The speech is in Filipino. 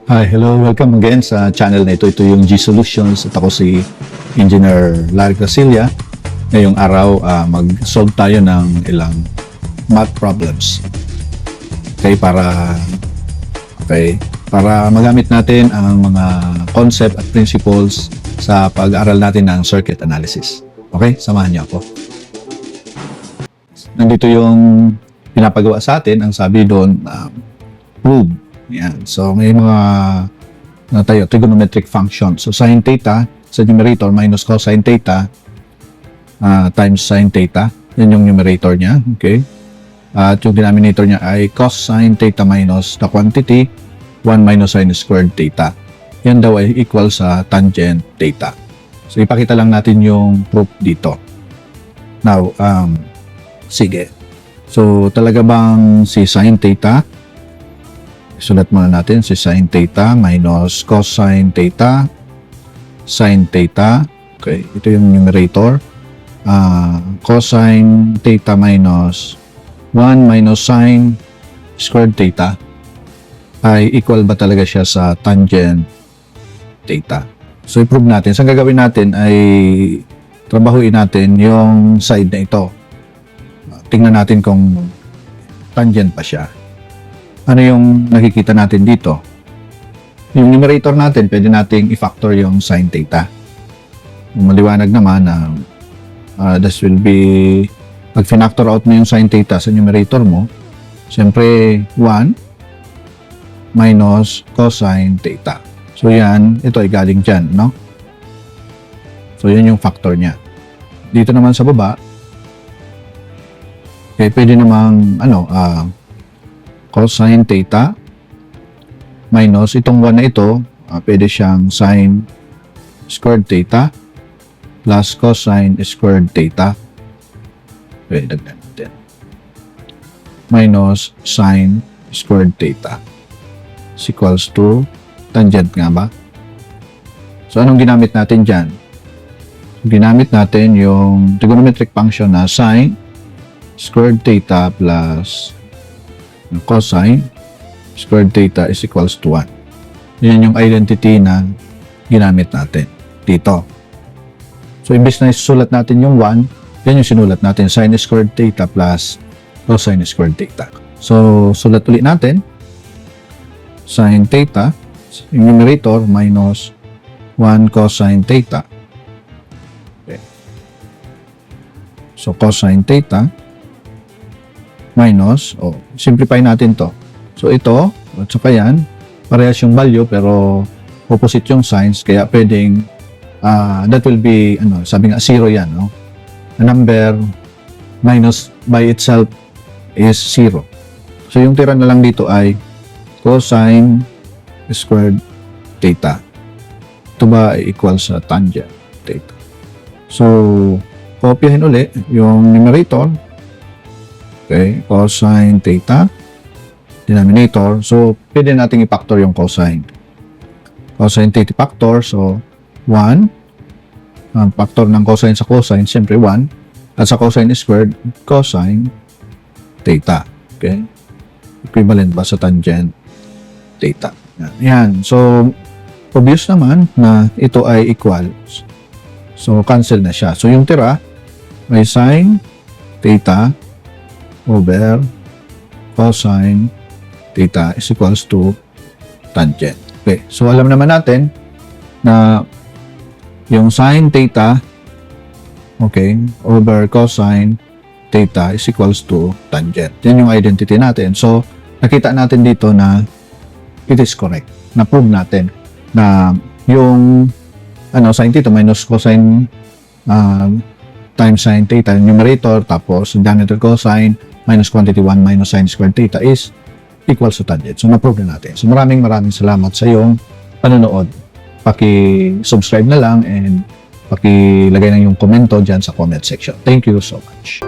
Hi, hello. Welcome again sa channel na ito. Ito yung G Solutions at ako si Engineer Larry Casilla. Ngayong araw, mag-solve tayo ng ilang math problems. Para magamit natin ang mga concept at principles sa pag-aaral natin ng circuit analysis. Okay? Samahan niyo ako. Nandito yung pinapagawa sa atin. Ang sabi doon, prove. Yan. So, may mga trigonometric function. So, sin theta sa numerator minus cosine theta times sin theta. Yan yung numerator niya. Okay? At yung denominator niya ay cosine theta minus the quantity 1 minus sin squared theta. Yan daw ay equal sa tangent theta. So, ipakita lang natin yung proof dito. Now, sige. So, talaga bang si sin theta? Sulat muna natin si sin theta minus cosine theta sin theta. Okay, ito yung numerator. Cosine theta minus 1 minus sin squared theta ay equal ba talaga siya sa tangent theta. So, i-prove natin. So, ang gagawin natin ay trabahuin natin yung side na ito. Tingnan natin kung tangent pa siya. Ano yung nakikita natin dito? Yung numerator natin, pwede nating i-factor yung sin theta. Maliwanag naman na this will be, pag factor out mo yung sin theta sa numerator mo, siyempre 1 minus cosine theta. So yan, ito ay galing dyan, no? So yan yung factor niya. Dito naman sa baba, pwede namang, cosine theta minus itong 1 na ito, pwede siyang sin squared theta plus cosine squared theta. Pwede dagdag natin. Minus sin squared theta is equals to tangent nga ba? So, anong ginamit natin dyan? Ginamit natin yung trigonometric function na sin squared theta plus cosine squared theta is equals to 1. Yan yung identity na ginamit natin dito. So, imbis na isulat natin yung 1, yan yung sinulat natin, sin squared theta plus cosine squared theta. So, sulat ulit natin, sin theta, yung numerator, minus 1 cosine theta. Okay. So, cosine theta, minus, simplify natin to. So, ito, at saka yan, parehas yung value, pero opposite yung signs, kaya pwedeng, that will be, sabi nga, 0 yan, no? A number minus by itself is 0. So, yung tira na lang dito ay cosine squared theta. Ito ba ay equal sa tangent theta? So, kopyahin ulit yung numerator. Okay, cosine theta, denominator. So, pwede natin i-factor yung cosine. Cosine theta factor, so 1. Ang factor ng cosine sa cosine, siyempre 1. At sa cosine squared, cosine theta. Okay? Equivalent ba sa tangent theta? Yan. So, obvious naman na ito ay equal. So, cancel na siya. So, yung tira, may sin theta over cosine theta is equals to tangent. Okay, so alam naman natin na yung sin theta, okay, over cosine theta is equals to tangent. Yan yung identity natin. So, nakita natin dito na it is correct. Na-prove natin na yung sin theta minus cosine times sin theta, numerator, tapos denominator cosine minus quantity 1 minus sin squared theta is equal to tangent. So, na-prove na natin. So, maraming salamat sa iyong panonood. Paki-subscribe na lang and paki-lagay na yung komento dyan sa comment section. Thank you so much.